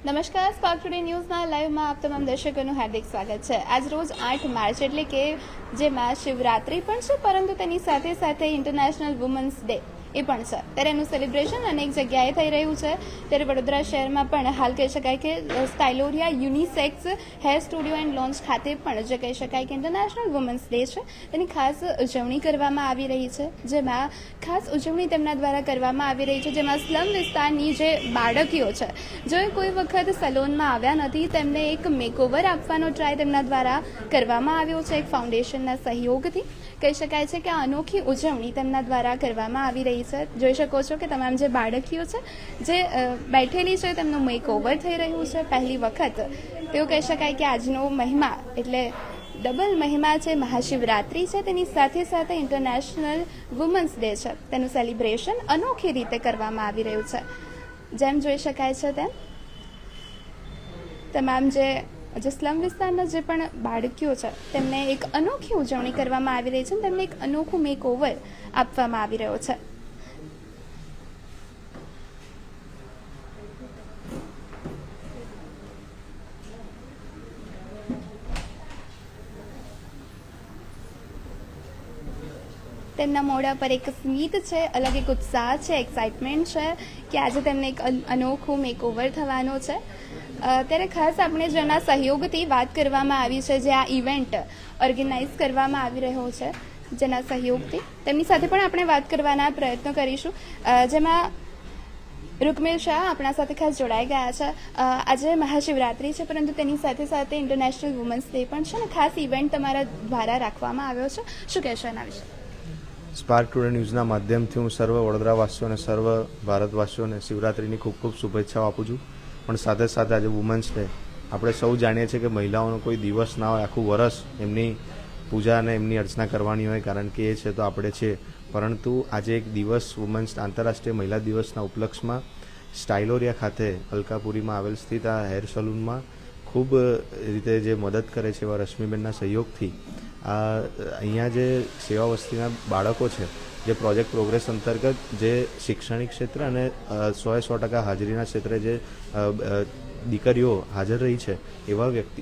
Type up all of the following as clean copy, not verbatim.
નમસ્કાર, spark today ન્યૂઝના લાઈવમાં આપ તમામ દર્શકોનું હાર્દિક સ્વાગત છે। આજ રોજ 8 માર્ચ એટલે કે જેમાં શિવરાત્રી પણ છે, પરંતુ તેની સાથે સાથે ઇન્ટરનેશનલ વુમન્સ ડે એ પણ છે। ત્યારે એનું સેલિબ્રેશન અનેક જગ્યાએ થઈ રહ્યું છે। ત્યારે વડોદરા શહેરમાં પણ હાલ કહી શકાય કે સ્ટાઇલોરિયા unisex hair studio and launch ખાતે પણ જે કહી શકાય કે ઇન્ટરનેશનલ વુમન્સ ડે છે તેની ખાસ ઉજવણી કરવામાં આવી રહી છે, જેમાં ખાસ ઉજવણી તેમના દ્વારા કરવામાં આવી રહી છે, જેમાં સ્લમ વિસ્તારની જે બાળકીઓ છે, જો કોઈ વખત સલોનમાં આવ્યા નથી, તેમને એક મેકઓવર આપવાનો ટ્રાય તેમના દ્વારા કરવામાં આવ્યો છે। એક ફાઉન્ડેશનના સહયોગથી કહી શકાય છે કે આ અનોખી ઉજવણી તેમના દ્વારા કરવામાં આવી રહી છે। જોઈ શકો છો કે તમામ જે બાળકીઓ છે જે બેઠેલી છે તેમનું મેકઓવર થઈ રહ્યું છે। પહેલી વખત તેઓ કહી શકાય કે આજનો મહિમા એટલે ડબલ મહિમા છે, મહાશિવરાત્રી છે, તેની સાથે સાથે ઇન્ટરનેશનલ વુમન્સ ડે છે, તેનું સેલિબ્રેશન અનોખી રીતે કરવામાં આવી રહ્યું છે। જેમ જોઈ શકાય છે તેમ તમામ જે સ્લમ વિસ્તારના જે પણ બાળકીઓ છે તેમને એક અનોખી ઉજવણી કરવામાં આવી રહી છે, તેમને એક અનોખું મેકઓવર આપવામાં આવી રહ્યો છે। તેમના મોઢા પર એક સ્મિત છે, અલગ એક ઉત્સાહ છે, એક્સાઇટમેન્ટ છે કે આજે તેમને એક અનોખું મેકઓવર થવાનો છે। ત્યારે ખાસ આપણે જેના સહયોગથી વાત કરવામાં આવી છે, જે આ ઇવેન્ટ ઓર્ગેનાઇઝ કરવામાં આવી રહ્યો છે, જેના સહયોગથી તેમની સાથે પણ આપણે વાત કરવાના પ્રયત્નો કરીશું, જેમાં રૂકમેલ શાહ આપણા સાથે ખાસ જોડાઈ ગયા છે। આજે મહાશિવરાત્રી છે, પરંતુ તેની સાથે સાથે ઇન્ટરનેશનલ વુમન્સ ડે પણ છે ને ખાસ ઇવેન્ટ તમારા દ્વારા રાખવામાં આવ્યો છે, શું કહેશો એના વિશે? સ્પાર્ક ટુડે ન્યૂઝના માધ્યમથી હું સર્વ વડોદરાવાસીઓ અને સર્વ ભારતવાસીઓને શિવરાત્રિની ખૂબ ખૂબ શુભેચ્છાઓ આપું છું। પણ સાથે સાથે આજે વુમન્સ ડે આપણે સૌ જાણીએ છીએ કે મહિલાઓનો કોઈ દિવસ ના હોય, આખું વર્ષ એમની પૂજા અને એમની અર્ચના કરવાની હોય, કારણ કે એ છે તો આપણે છે। પરંતુ આજે એક દિવસ વુમન્સ આંતરરાષ્ટ્રીય મહિલા દિવસના ઉપલક્ષમાં સ્ટાઇલોરિયા ખાતે અલકાપુરીમાં આવેલ સ્થિત આ હેર સલૂનમાં ખૂબ રીતે જે મદદ કરે છે એવા રશ્મિબેનના સહયોગથી અહીંયા જે સેવા વસ્તીના બાળકો છે, જે પ્રોજેક્ટ પ્રોગ્રેસ અંતર્ગત જે શૈક્ષણિક ક્ષેત્ર અને 100% હાજરીના ક્ષેત્રે જે દીકરીઓ હાજર રહી છે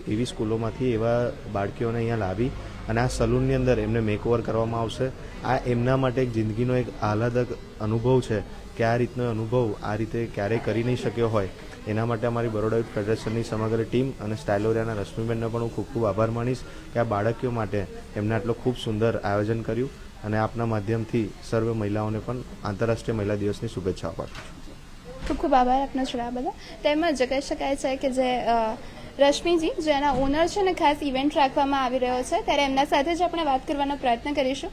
એવી સ્કૂલોમાંથી એવા બાળકીઓને અહીંયા લાવી અને આ સલૂનની અંદર એમને મેકઓવર કરવામાં આવશે। આ એમના માટે એક જિંદગીનો એક આહલાદક અનુભવ છે કે આ રીતનો અનુભવ આ રીતે ક્યારેય કરી નહીં શક્યો હોય। એના માટે અમારી બરોડા યુથ ફેડરેશનની સમગ્ર ટીમ અને સ્ટાઇલોરિયાના રશ્મિબેનને પણ હું ખૂબ ખૂબ આભાર માનીશ કે આ બાળકીઓ માટે એમને આટલો ખૂબ સુંદર આયોજન કર્યું, અને આપના માધ્યમથી સર્વ મહિલાઓને પણ આંતરરાષ્ટ્રીય મહિલા દિવસની શુભેચ્છાઓ પાઠવું છું। ખૂબ ખૂબ આભાર આપનો જોડા બધા। તેમજ કહી શકાય છે કે જે રશ્મિજી જેના ઓનર છે ને ખાસ ઇવેન્ટ રાખવામાં આવી રહ્યો છે, ત્યારે એમના સાથે જ આપણે વાત કરવાનો પ્રયત્ન કરીશું।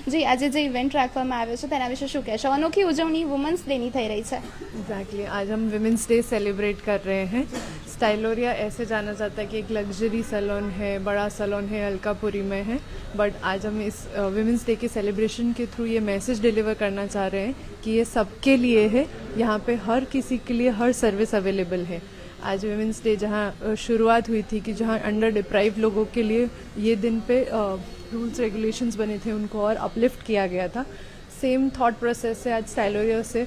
जी, आज जो इवेंट रखवामां आव्यो छे तेना विषे शुं कहेशो? अनोखी उजवणी वुमेन्स डे ની થઈ રહી છે। एग्जैक्टली आज हम विमेंस डे सेलिब्रेट कर रहे हैं। स्टाइलोरिया ऐसे जाना जाता है कि एक लग्जरी सैलून है, बड़ा सैलून है, अलकापुरी में है, बट आज हम इस विमेंस डे के सेलिब्रेशन के थ्रू ये मैसेज डिलीवर करना चाह रहे हैं कि ये सबके लिए है, यहाँ पे हर किसी के लिए हर सर्विस अवेलेबल है। आज विमेंस डे जहाँ शुरुआत हुई थी कि जहाँ अंडर डिप्राइव लोगों के लिए ये दिन पे रूल्स रेगुलेशंस बने थे, उनको और अपलिफ्ट किया गया था। सेम थॉट प्रोसेस से आज स्टाइलोरिया से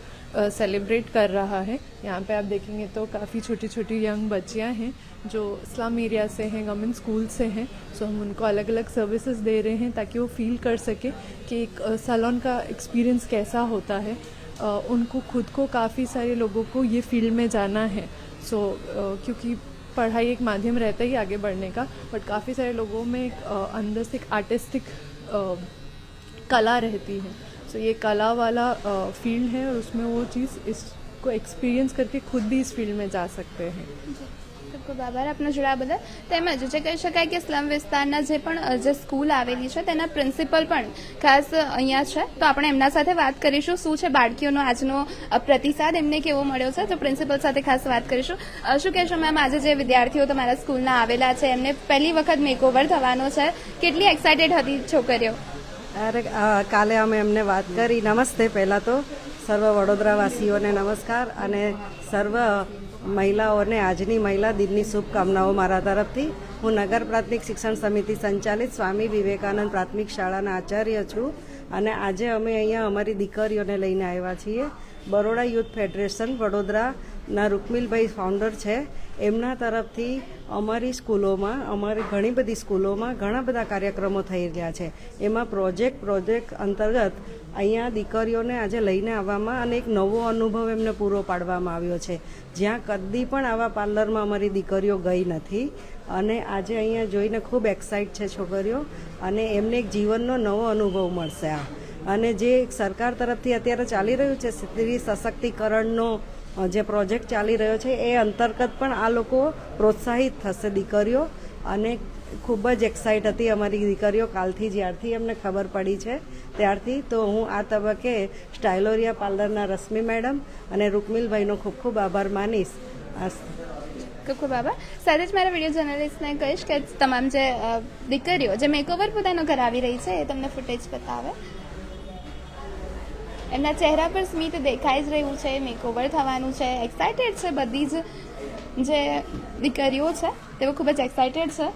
सेलिब्रेट कर रहा है। यहाँ पे आप देखेंगे तो काफ़ी छोटी छोटी यंग बच्चियाँ हैं जो स्लम एरिया से हैं, गवर्नमेंट स्कूल से हैं। सो हम उनको अलग अलग सर्विसेज दे रहे हैं ताकि वो फील कर सके कि एक सैलून का एक्सपीरियंस कैसा होता है। उनको खुद को काफ़ी सारे लोगों को ये फील्ड में जाना है। सो क्योंकि पढ़ाई एक माध्यम रहता ही आगे बढ़ने का, बट काफ़ी सारे लोगों में एक अंदर से एक आर्टिस्टिक कला रहती है। सो ये कला वाला फील्ड है और उसमें वो चीज़ इसको एक्सपीरियंस करके खुद भी इस फील्ड में जा सकते हैं। ખૂબ આભાર આપનો જોડા બદલ। તેમજ જે કહી શકાય કે સ્લમ વિસ્તારના જે પણ જે સ્કૂલ આવેલી છે તેના પ્રિન્સિપલ પણ ખાસ અહીંયા છે, તો આપણે એમના સાથે વાત કરીશું શું છે બાળકીઓનો આજનો પ્રતિસાદ એમને કેવો મળ્યો છે, તો પ્રિન્સિપલ સાથે ખાસ વાત કરીશું। શું કહેશો મેમ, આજે જે વિદ્યાર્થીઓ તમારા સ્કૂલના આવેલા છે એમને પહેલી વખત મેકઓવર થવાનો છે, કેટલી એક્સાઇટેડ હતી છોકરીઓ? અરે કાલે અમે એમને વાત કરી। નમસ્તે, પહેલાં તો સર્વ વડોદરાવાસીઓને નમસ્કાર અને સર્વ મહિલાઓને આજની મહિલા દિનની શુભકામનાઓ મારા તરફથી। હું નગર પ્રાથમિક શિક્ષણ સમિતિ સંચાલિત સ્વામી વિવેકાનંદ પ્રાથમિક શાળાના આચાર્ય છું અને આજે અમે અહીંયા અમારી દીકરીઓને લઈને આવ્યા છીએ બરોડા યુથ ફેડરેશન વડોદરાના રૂકમિલભાઈ ફાઉન્ડર છે, એમના તરફથી અમારી સ્કૂલોમાં, અમારી ઘણી બધી સ્કૂલોમાં ઘણા બધા કાર્યક્રમો થઈ રહ્યા છે. એમાં પ્રોજેક્ટ અંતર્ગત અહીંયા દીકરીઓને આજે લઈને આવવામાં અને એક નવો અનુભવ એમને પૂરો પાડવામાં આવ્યો છે, જ્યાં કદી પણ આવા પાર્લરમાં અમારી દીકરીઓ ગઈ નથી. અને આજે અહીંયા જોઈને ખૂબ એક્સાઇટ છે છોકરીઓ, અને એમને એક જીવનનો નવો અનુભવ મળશે. અને જે સરકાર તરફથી અત્યારે ચાલી રહ્યું છે સ્ત્રી સશક્તિકરણનો જે પ્રોજેક્ટ ચાલી રહ્યો છે, એ અંતર્ગત પણ આ લોકો પ્રોત્સાહિત થશે દીકરીઓ. અને ખૂબ જ એક્સાઇટ હતી અમારી દીકરીઓ કાલથી, જ્યારથી એમને ખબર પડી છે ત્યારથી. તો હું આ તબક્કે સ્ટાઇલોરિયા પાર્લરના રશ્મિ મેડમ અને રૂકમિલભાઈનો ખૂબ ખૂબ આભાર માનીશ. ખૂબ ખૂબ આભાર. સાથે જ મારા વિડીયો જર્નલિસ્ટને કહીશ કે તમામ જે દીકરીઓ જે મેકઓવર પોતાનો કરાવી રહી છે એ તમને ફૂટેજ બતાવે. એમના ચહેરા પર સ્મિત દેખાઈ જ રહ્યું છે, મેકઓવર થવાનું છે, એક્સાઇટેડ છે. બધી જ જે દીકરીઓ છે તેઓ ખૂબ જ એક્સાઇટેડ છે.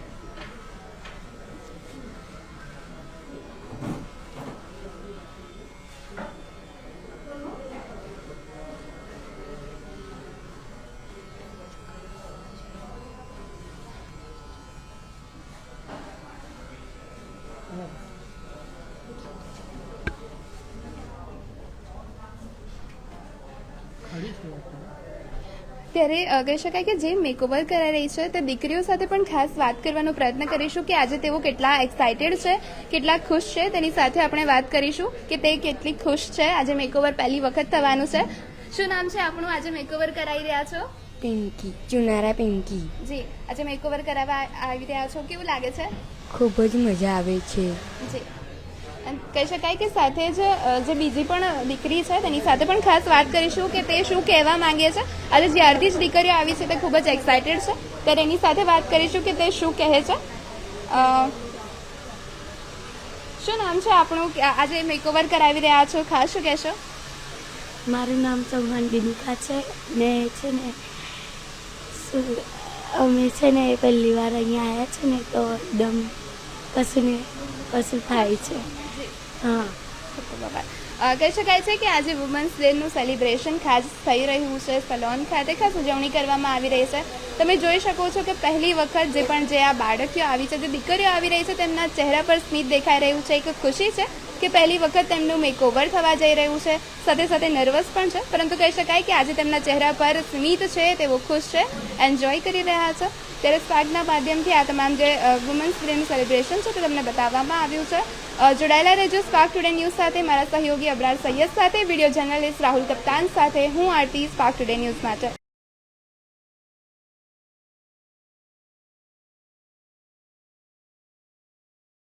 ત્યારે કહી શકાય કે જે મેકઓવર કરાઈ રહી છે તે દીકરીઓ સાથે પણ ખાસ વાત કરવાનો પ્રયત્ન કરીશું કે આજે તેઓ કેટલા એક્સાઇટેડ છે, કેટલા ખુશ છે. તેની સાથે આપણે વાત કરીશું કે તે કેટલી ખુશ છે. આજે મેકઓવર પહેલી વખત થવાનું છે. શું નામ છે આપણું? આજે મેકઓવર કરાવી રહ્યા છો? પિંકી, ચુનારા પિંકી. જી, આજે મેકઓવર કરાવવા આવી રહ્યા છો, કેવું લાગે છે? ખૂબ જ મજા આવે છે. જી, અને કહી શકાય કે સાથે જ જે બીજી પણ દીકરી છે તેની સાથે પણ ખાસ વાત કરીશું કે તે શું કહેવા માંગે છે. આજે જ્યારથી જ દીકરીઓ આવી છે તે ખૂબ જ એક્સાઇટેડ છે, ત્યારે એની સાથે વાત કરીશું કે તે શું કહે છે. શું નામ છે આપણું? આજે મેકઓવર કરાવી રહ્યા છો, ખાસ શું કહેશો? મારું નામ ચૌહાણ દિનિકા છે ને છે ને અમે છે ને પહેલી વાર અહીંયા આવ્યા છે ને તો એકદમ કશું થાય છે. હા, કહી શકાય છે કે આજે વુમન્સ ડેનું સેલિબ્રેશન ખાસ થઈ રહ્યું છે. સલોન ખાતે ખાસ ઉજવણી કરવામાં આવી રહી છે. તમે જોઈ શકો છો કે પહેલી વખત જે આ બાળકીઓ આવી છે, જે દીકરીઓ આવી રહી છે, તેમના ચહેરા પર સ્મિત દેખાઈ રહ્યું છે. એક ખુશી છે કે પહેલી વખત તેમનું મેકઓવર થવા જઈ રહ્યું છે. સાથે સાથે નર્વસ પણ છે, પરંતુ કહી શકાય કે આજે તેમના ચહેરા પર સ્મિત છે, તેઓ ખુશ છે, એન્જોય કરી રહ્યા છે. ત્યારે સ્પાર્કના માધ્યમથી આ તમામ જે વુમન્સ ડેનું સેલિબ્રેશન છે તે તમને બતાવવામાં આવ્યું છે. જોડાયેલા રહેજો સ્પાર્ક ટુડે ન્યૂઝ સાથે. મારા સહયોગી અબરાર સૈયદ સાથે, વિડીયો જર્નલિસ્ટ રાહુલ કપ્તાન સાથે હું આરતી, સ્પાર્ક ટુડે ન્યૂઝ માટે.